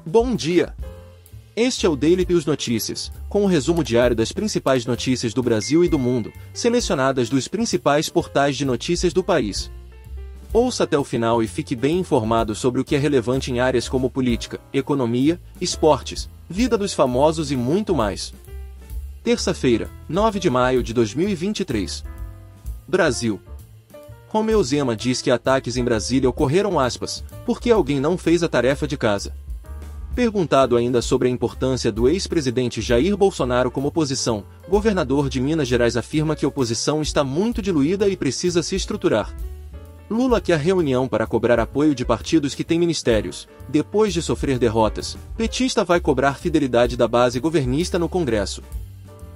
Bom dia! Este é o Daily News Notícias, com o resumo diário das principais notícias do Brasil e do mundo, selecionadas dos principais portais de notícias do país. Ouça até o final e fique bem informado sobre o que é relevante em áreas como política, economia, esportes, vida dos famosos e muito mais. Terça-feira, 9 de maio de 2023. Brasil. Romeu Zema diz que ataques em Brasília ocorreram porque alguém não fez a tarefa de casa. Perguntado ainda sobre a importância do ex-presidente Jair Bolsonaro como oposição, governador de Minas Gerais afirma que a oposição está muito diluída e precisa se estruturar. Lula quer reunião para cobrar apoio de partidos que têm ministérios. Depois de sofrer derrotas, petista vai cobrar fidelidade da base governista no Congresso.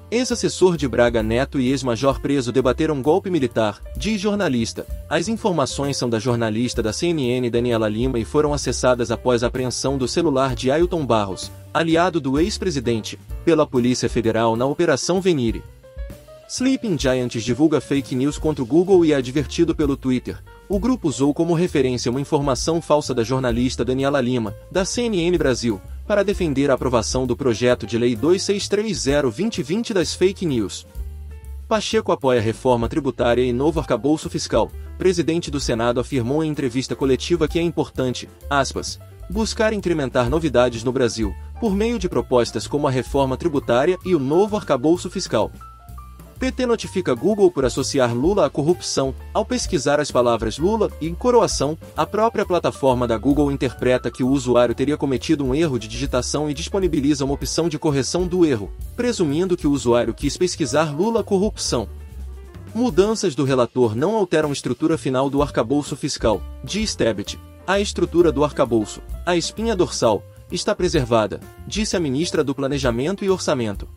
Ex-assessor de Braga Neto e ex-major preso debateram golpe militar, diz jornalista. As informações são da jornalista da CNN Daniela Lima e foram acessadas após a apreensão do celular de Ailton Barros, aliado do ex-presidente, pela Polícia Federal na Operação Venire. Sleeping Giants divulga fake news contra o Google e é advertido pelo Twitter. O grupo usou como referência uma informação falsa da jornalista Daniela Lima, da CNN Brasil, para defender a aprovação do projeto de lei 2630/2020 das fake news. Pacheco apoia reforma tributária e novo arcabouço fiscal. Presidente do Senado afirmou em entrevista coletiva que é importante, buscar incrementar novidades no Brasil, por meio de propostas como a reforma tributária e o novo arcabouço fiscal. PT notifica Google por associar Lula à corrupção. Ao pesquisar as palavras Lula e coroação, a própria plataforma da Google interpreta que o usuário teria cometido um erro de digitação e disponibiliza uma opção de correção do erro, presumindo que o usuário quis pesquisar Lula corrupção. Mudanças do relator não alteram a estrutura final do arcabouço fiscal, diz Tebet. A estrutura do arcabouço, a espinha dorsal, está preservada, disse a ministra do Planejamento e Orçamento.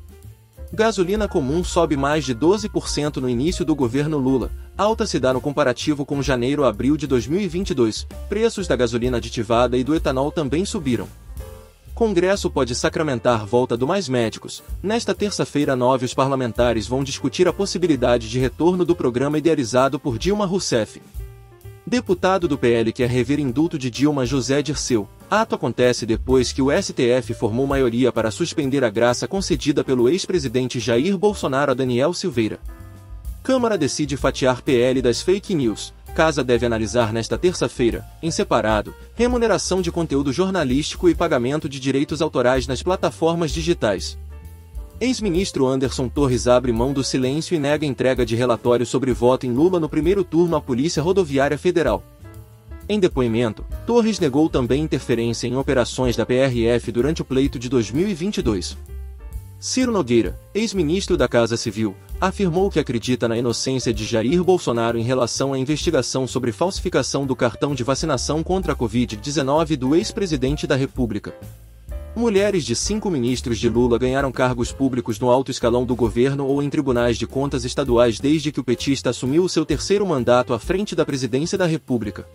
Gasolina comum sobe mais de 12% no início do governo Lula. Alta se dá no comparativo com janeiro a abril de 2022. Preços da gasolina aditivada e do etanol também subiram. Congresso pode sacramentar volta do Mais Médicos. Nesta terça-feira 9, os parlamentares vão discutir a possibilidade de retorno do programa idealizado por Dilma Rousseff. Deputado do PL quer rever indulto de Dilma. José Dirceu. Ato acontece depois que o STF formou maioria para suspender a graça concedida pelo ex-presidente Jair Bolsonaro a Daniel Silveira. Câmara decide fatiar PL das fake news. Casa deve analisar nesta terça-feira, em separado, remuneração de conteúdo jornalístico e pagamento de direitos autorais nas plataformas digitais. Ex-ministro Anderson Torres abre mão do silêncio e nega entrega de relatório sobre voto em Lula no primeiro turno à Polícia Rodoviária Federal. Em depoimento, Torres negou também interferência em operações da PRF durante o pleito de 2022. Ciro Nogueira, ex-ministro da Casa Civil, afirmou que acredita na inocência de Jair Bolsonaro em relação à investigação sobre falsificação do cartão de vacinação contra a Covid-19 do ex-presidente da República. Mulheres de 5 ministros de Lula ganharam cargos públicos no alto escalão do governo ou em tribunais de contas estaduais desde que o petista assumiu o seu terceiro mandato à frente da presidência da República.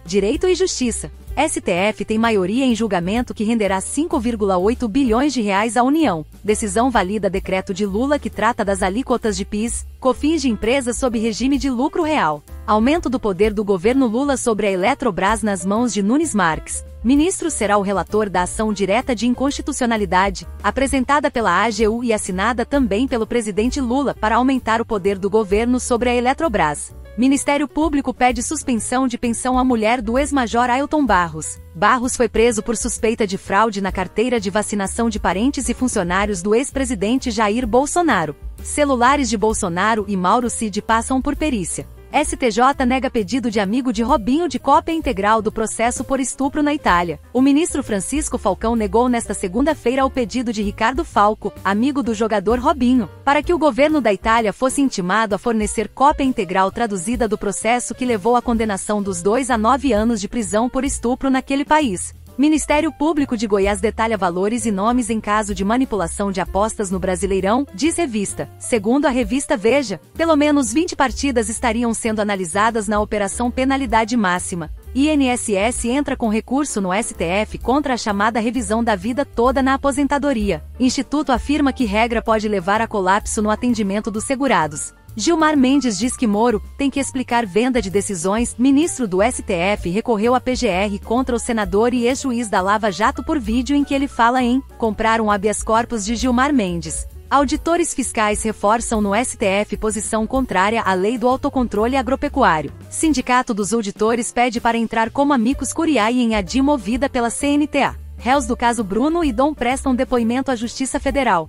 Direito e Justiça. STF tem maioria em julgamento que renderá 5,8 bilhões de reais à União. Decisão valida decreto de Lula que trata das alíquotas de PIS, COFINS de empresas sob regime de lucro real. Aumento do poder do governo Lula sobre a Eletrobras nas mãos de Nunes Marques. Ministro será o relator da ação direta de inconstitucionalidade, apresentada pela AGU e assinada também pelo presidente Lula para aumentar o poder do governo sobre a Eletrobras. Ministério Público pede suspensão de pensão à mulher do ex-major Ailton Barros. Barros foi preso por suspeita de fraude na carteira de vacinação de parentes e funcionários do ex-presidente Jair Bolsonaro. Celulares de Bolsonaro e Mauro Cid passam por perícia. STJ nega pedido de amigo de Robinho de cópia integral do processo por estupro na Itália. O ministro Francisco Falcão negou nesta segunda-feira o pedido de Ricardo Falco, amigo do jogador Robinho, para que o governo da Itália fosse intimado a fornecer cópia integral traduzida do processo que levou à condenação dos dois a 9 anos de prisão por estupro naquele país. Ministério Público de Goiás detalha valores e nomes em caso de manipulação de apostas no Brasileirão, diz revista. Segundo a revista Veja, pelo menos 20 partidas estariam sendo analisadas na Operação Penalidade Máxima. INSS entra com recurso no STF contra a chamada revisão da vida toda na aposentadoria. Instituto afirma que regra pode levar a colapso no atendimento dos segurados. Gilmar Mendes diz que Moro tem que explicar venda de decisões. Ministro do STF recorreu à PGR contra o senador e ex-juiz da Lava Jato por vídeo em que ele fala em comprar um habeas corpus de Gilmar Mendes. Auditores fiscais reforçam no STF posição contrária à lei do autocontrole agropecuário. Sindicato dos auditores pede para entrar como amicus curiae em ADI movida pela CNTA. Réus do caso Bruno e Dom prestam depoimento à Justiça Federal.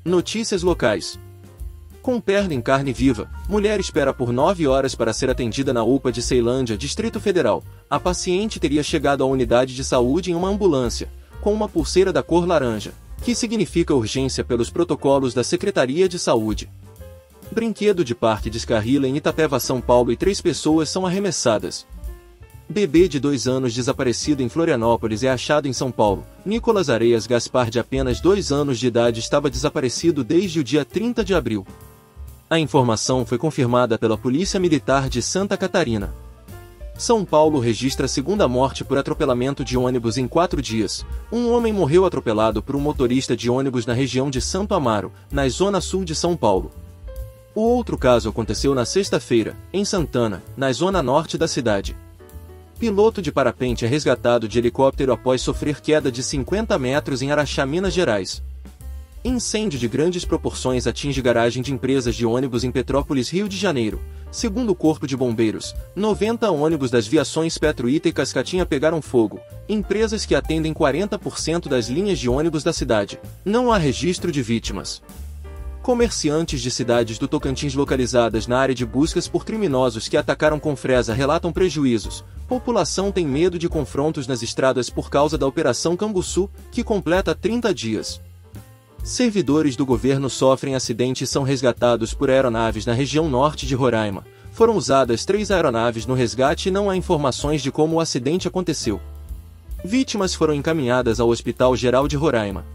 Notícias locais. Com perna em carne viva, mulher espera por 9 horas para ser atendida na UPA de Ceilândia, Distrito Federal. A paciente teria chegado à unidade de saúde em uma ambulância, com uma pulseira da cor laranja, que significa urgência pelos protocolos da Secretaria de Saúde. Brinquedo de parque descarrila em Itapeva, São Paulo e 3 pessoas são arremessadas. Bebê de 2 anos desaparecido em Florianópolis é achado em São Paulo. Nicolas Areias Gaspar, de apenas 2 anos de idade, estava desaparecido desde o dia 30 de abril. A informação foi confirmada pela Polícia Militar de Santa Catarina. São Paulo registra a segunda morte por atropelamento de ônibus em 4 dias. Um homem morreu atropelado por um motorista de ônibus na região de Santo Amaro, na zona sul de São Paulo. O outro caso aconteceu na sexta-feira, em Santana, na zona norte da cidade. Piloto de parapente é resgatado de helicóptero após sofrer queda de 50 metros em Araxá, Minas Gerais. Incêndio de grandes proporções atinge garagem de empresas de ônibus em Petrópolis, Rio de Janeiro. Segundo o Corpo de Bombeiros, 90 ônibus das viações Petro Ita e Cascatinha pegaram fogo. Empresas que atendem 40% das linhas de ônibus da cidade. Não há registro de vítimas. Comerciantes de cidades do Tocantins localizadas na área de buscas por criminosos que atacaram Confresa relatam prejuízos. População tem medo de confrontos nas estradas por causa da Operação Canguçu, que completa 30 dias. Servidores do governo sofrem acidente e são resgatados por aeronaves na região norte de Roraima. Foram usadas 3 aeronaves no resgate e não há informações de como o acidente aconteceu. Vítimas foram encaminhadas ao Hospital Geral de Roraima.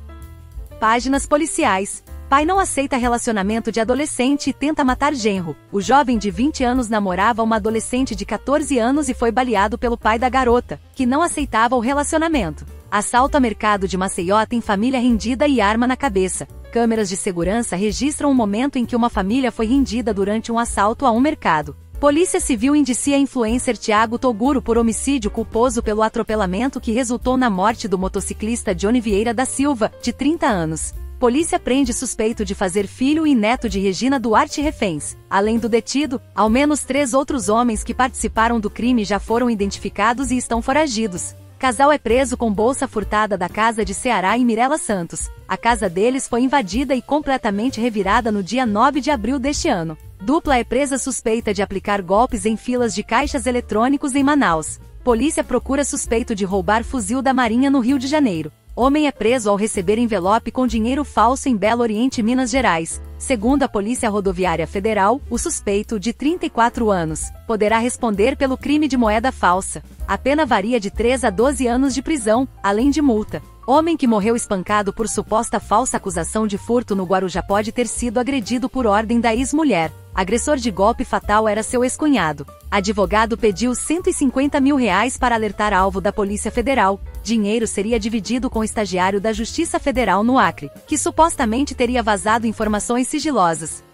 Páginas policiais. Pai não aceita relacionamento de adolescente e tenta matar genro. O jovem de 20 anos namorava uma adolescente de 14 anos e foi baleado pelo pai da garota, que não aceitava o relacionamento. Assalto a mercado de Maceió tem família rendida e arma na cabeça. Câmeras de segurança registram o momento em que uma família foi rendida durante um assalto a um mercado. Polícia Civil indicia influencer Thiago Toguro por homicídio culposo pelo atropelamento que resultou na morte do motociclista Johnny Vieira da Silva, de 30 anos. Polícia prende suspeito de fazer filho e neto de Regina Duarte reféns. Além do detido, ao menos 3 outros homens que participaram do crime já foram identificados e estão foragidos. Casal é preso com bolsa furtada da casa de Ceará em Mirela Santos. A casa deles foi invadida e completamente revirada no dia 9 de abril deste ano. Dupla é presa suspeita de aplicar golpes em filas de caixas eletrônicos em Manaus. Polícia procura suspeito de roubar fuzil da Marinha no Rio de Janeiro. Homem é preso ao receber envelope com dinheiro falso em Belo Oriente, Minas Gerais. Segundo a Polícia Rodoviária Federal, o suspeito, de 34 anos, poderá responder pelo crime de moeda falsa. A pena varia de 3 a 12 anos de prisão, além de multa. Homem que morreu espancado por suposta falsa acusação de furto no Guarujá pode ter sido agredido por ordem da ex-mulher. Agressor de golpe fatal era seu ex-cunhado. Advogado pediu R$150 mil para alertar alvo da Polícia Federal. Dinheiro seria dividido com estagiário da Justiça Federal no Acre, que supostamente teria vazado informações sigilosas.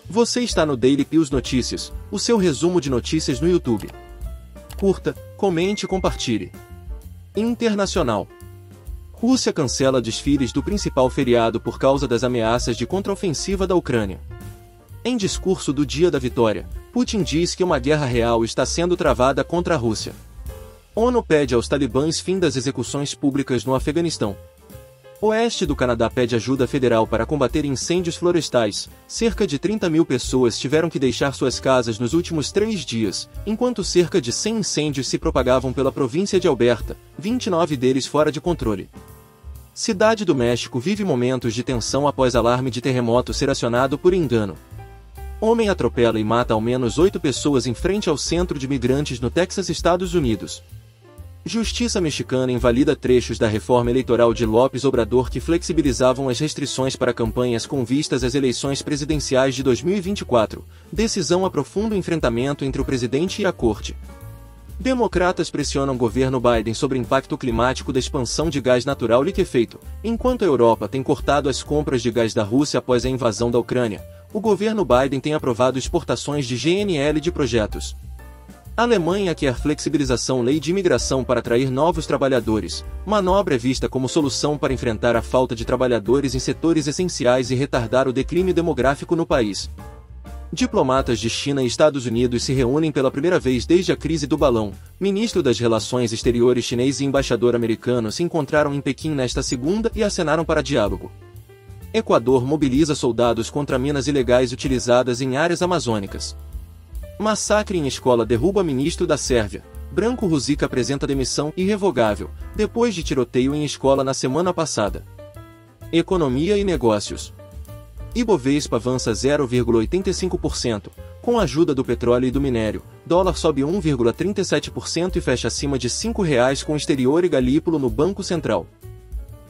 Você está no Daily Pills Notícias, o seu resumo de notícias no YouTube. Curta, comente e compartilhe. Internacional. Rússia cancela desfiles do principal feriado por causa das ameaças de contraofensiva da Ucrânia. Em discurso do Dia da Vitória, Putin diz que uma guerra real está sendo travada contra a Rússia. ONU pede aos talibãs fim das execuções públicas no Afeganistão. Oeste do Canadá pede ajuda federal para combater incêndios florestais. Cerca de 30 mil pessoas tiveram que deixar suas casas nos últimos 3 dias, enquanto cerca de 100 incêndios se propagavam pela província de Alberta, 29 deles fora de controle. Cidade do México vive momentos de tensão após alarme de terremoto ser acionado por engano. Homem atropela e mata ao menos 8 pessoas em frente ao centro de migrantes no Texas, Estados Unidos. Justiça mexicana invalida trechos da reforma eleitoral de López Obrador que flexibilizavam as restrições para campanhas com vistas às eleições presidenciais de 2024. Decisão aprofunda o enfrentamento entre o presidente e a corte. Democratas pressionam o governo Biden sobre o impacto climático da expansão de gás natural liquefeito. Enquanto a Europa tem cortado as compras de gás da Rússia após a invasão da Ucrânia, o governo Biden tem aprovado exportações de GNL de projetos. A Alemanha quer flexibilização lei de imigração para atrair novos trabalhadores. Manobra é vista como solução para enfrentar a falta de trabalhadores em setores essenciais e retardar o declínio demográfico no país. Diplomatas de China e Estados Unidos se reúnem pela primeira vez desde a crise do balão. Ministro das Relações Exteriores chinês e embaixador americano se encontraram em Pequim nesta segunda e acenaram para diálogo. Equador mobiliza soldados contra minas ilegais utilizadas em áreas amazônicas. Massacre em escola derruba ministro da Sérvia. Branco Ružić apresenta demissão irrevogável, depois de tiroteio em escola na semana passada. Economia e negócios. Ibovespa avança 0,85%, com a ajuda do petróleo e do minério. Dólar sobe 1,37% e fecha acima de R$ 5,00 com exterior e Galípolo no Banco Central.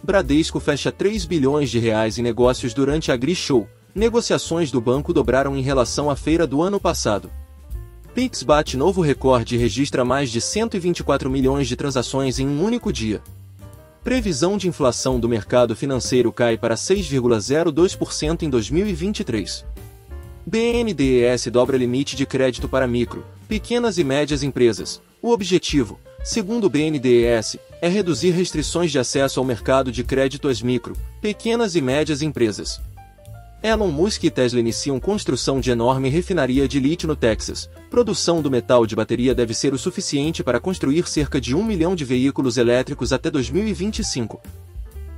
Bradesco fecha 3 bilhões de reais em negócios durante a Grishow. Negociações do banco dobraram em relação à feira do ano passado. Pix bate novo recorde e registra mais de 124 milhões de transações em um único dia. Previsão de inflação do mercado financeiro cai para 6,02% em 2023. BNDES dobra limite de crédito para micro, pequenas e médias empresas. O objetivo, segundo o BNDES, é reduzir restrições de acesso ao mercado de crédito às micro, pequenas e médias empresas. Elon Musk e Tesla iniciam construção de enorme refinaria de lítio no Texas. Produção do metal de bateria deve ser o suficiente para construir cerca de 1 milhão de veículos elétricos até 2025.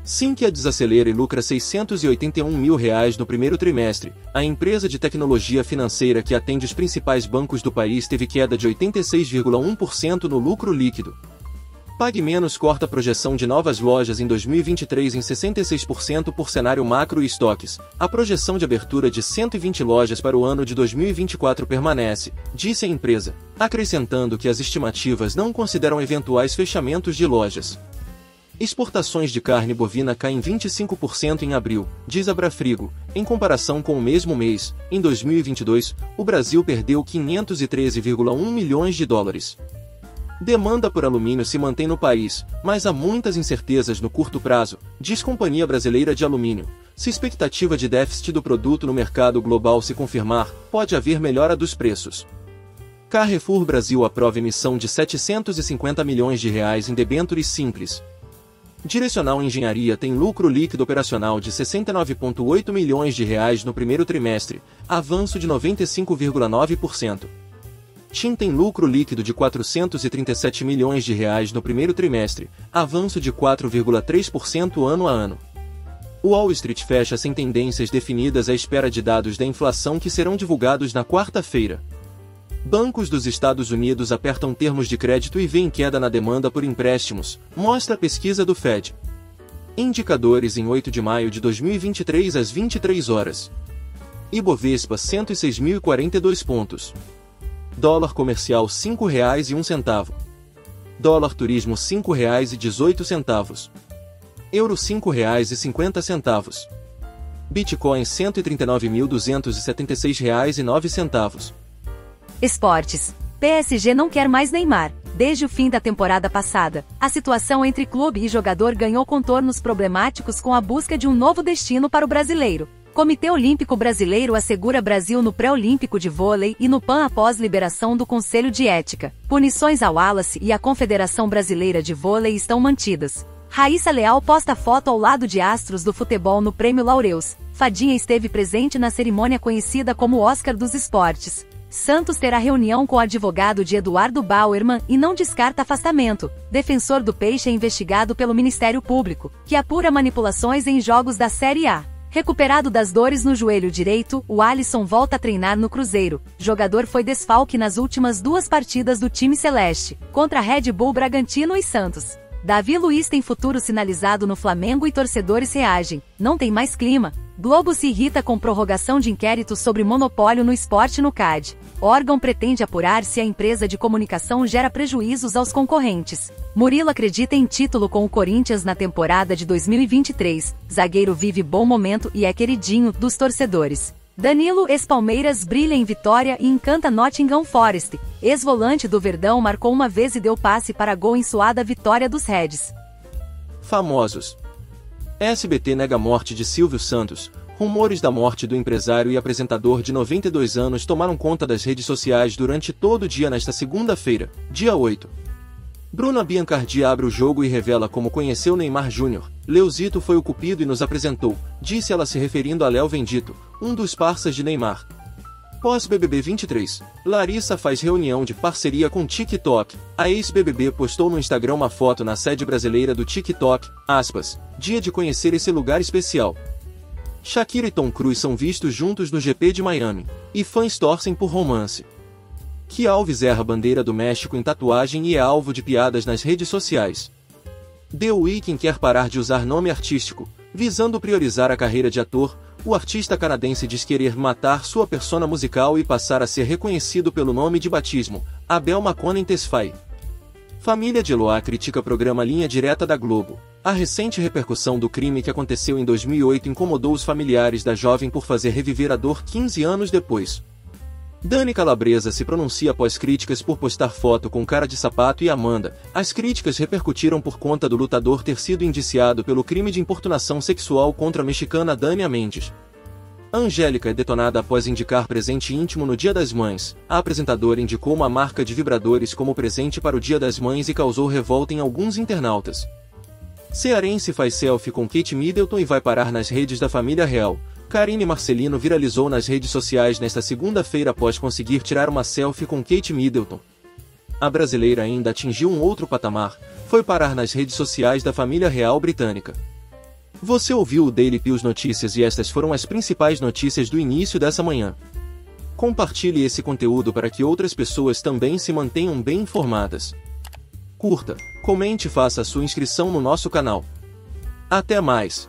Sinqia desacelera e lucra R$ 681 mil no primeiro trimestre. A empresa de tecnologia financeira que atende os principais bancos do país teve queda de 86,1% no lucro líquido. Pague Menos corta a projeção de novas lojas em 2023 em 66% por cenário macro e estoques. A projeção de abertura de 120 lojas para o ano de 2024 permanece, disse a empresa, acrescentando que as estimativas não consideram eventuais fechamentos de lojas. Exportações de carne bovina caem 25% em abril, diz a Brafrigo. Em comparação com o mesmo mês, em 2022, o Brasil perdeu 513,1 milhões de dólares. Demanda por alumínio se mantém no país, mas há muitas incertezas no curto prazo, diz Companhia Brasileira de Alumínio. Se a expectativa de déficit do produto no mercado global se confirmar, pode haver melhora dos preços. Carrefour Brasil aprova emissão de R$ 750 milhões em debêntures simples. Direcional Engenharia tem lucro líquido operacional de R$ 69,8 milhões no primeiro trimestre, avanço de 95,9%. TIM tem lucro líquido de R$ 437 milhões no primeiro trimestre, avanço de 4,3% ano a ano. Wall Street fecha sem tendências definidas à espera de dados da inflação que serão divulgados na quarta-feira. Bancos dos Estados Unidos apertam termos de crédito e veem queda na demanda por empréstimos, mostra a pesquisa do Fed. Indicadores em 8 de maio de 2023 às 23 horas. Ibovespa 106.042 pontos. Dólar comercial R$ 5,01. Dólar turismo R$ 5,18. Euro R$ 5,50. Bitcoin R$ 139.276,09. Esportes. PSG não quer mais Neymar. Desde o fim da temporada passada, a situação entre clube e jogador ganhou contornos problemáticos com a busca de um novo destino para o brasileiro. Comitê Olímpico Brasileiro assegura Brasil no pré-olímpico de vôlei e no PAN após liberação do Conselho de Ética. Punições ao Wallace e à Confederação Brasileira de Vôlei estão mantidas. Raíssa Leal posta foto ao lado de astros do futebol no Prêmio Laureus. Fadinha esteve presente na cerimônia conhecida como Oscar dos Esportes. Santos terá reunião com o advogado de Eduardo Bauerman e não descarta afastamento. Defensor do Peixe é investigado pelo Ministério Público, que apura manipulações em jogos da Série A. Recuperado das dores no joelho direito, o Alisson volta a treinar no Cruzeiro. Jogador foi desfalque nas últimas 2 partidas do time celeste, contra Red Bull Bragantino e Santos. Davi Luiz tem futuro sinalizado no Flamengo e torcedores reagem. Não tem mais clima. Globo se irrita com prorrogação de inquérito sobre monopólio no esporte no CAD. Órgão pretende apurar se a empresa de comunicação gera prejuízos aos concorrentes. Murilo acredita em título com o Corinthians na temporada de 2023. Zagueiro vive bom momento e é queridinho dos torcedores. Danilo ex-Palmeiras brilha em vitória e encanta Nottingham Forest. Ex-volante do Verdão marcou uma vez e deu passe para gol em suada vitória dos Reds. Famosos. SBT nega a morte de Silvio Santos. Rumores da morte do empresário e apresentador de 92 anos tomaram conta das redes sociais durante todo o dia nesta segunda-feira, dia 8. Bruna Biancardi abre o jogo e revela como conheceu Neymar Júnior. Leozito foi o cupido e nos apresentou, disse ela se referindo a Léo Vendito, um dos parceiros de Neymar. Pós-BBB 23, Larissa faz reunião de parceria com TikTok. A ex-BBB postou no Instagram uma foto na sede brasileira do TikTok, dia de conhecer esse lugar especial. Shakira e Tom Cruise são vistos juntos no GP de Miami, e fãs torcem por romance. Que Alves erra a bandeira do México em tatuagem e é alvo de piadas nas redes sociais. The Weeknd quer parar de usar nome artístico, visando priorizar a carreira de ator. O artista canadense diz querer matar sua persona musical e passar a ser reconhecido pelo nome de batismo, Abel Maconnen Tesfaye. Família de Eloá critica programa Linha Direta da Globo. A recente repercussão do crime que aconteceu em 2008 incomodou os familiares da jovem por fazer reviver a dor 15 anos depois. Dani Calabresa se pronuncia após críticas por postar foto com cara de sapato e Amanda. As críticas repercutiram por conta do lutador ter sido indiciado pelo crime de importunação sexual contra a mexicana Dania Mendes. Angélica é detonada após indicar presente íntimo no Dia das Mães. A apresentadora indicou uma marca de vibradores como presente para o Dia das Mães e causou revolta em alguns internautas. Cearense faz selfie com Kate Middleton e vai parar nas redes da família real. Karine Marcelino viralizou nas redes sociais nesta segunda-feira após conseguir tirar uma selfie com Kate Middleton. A brasileira ainda atingiu um outro patamar, foi parar nas redes sociais da família real britânica. Você ouviu o Daily Pills Notícias e estas foram as principais notícias do início dessa manhã. Compartilhe esse conteúdo para que outras pessoas também se mantenham bem informadas. Curta, comente e faça a sua inscrição no nosso canal. Até mais!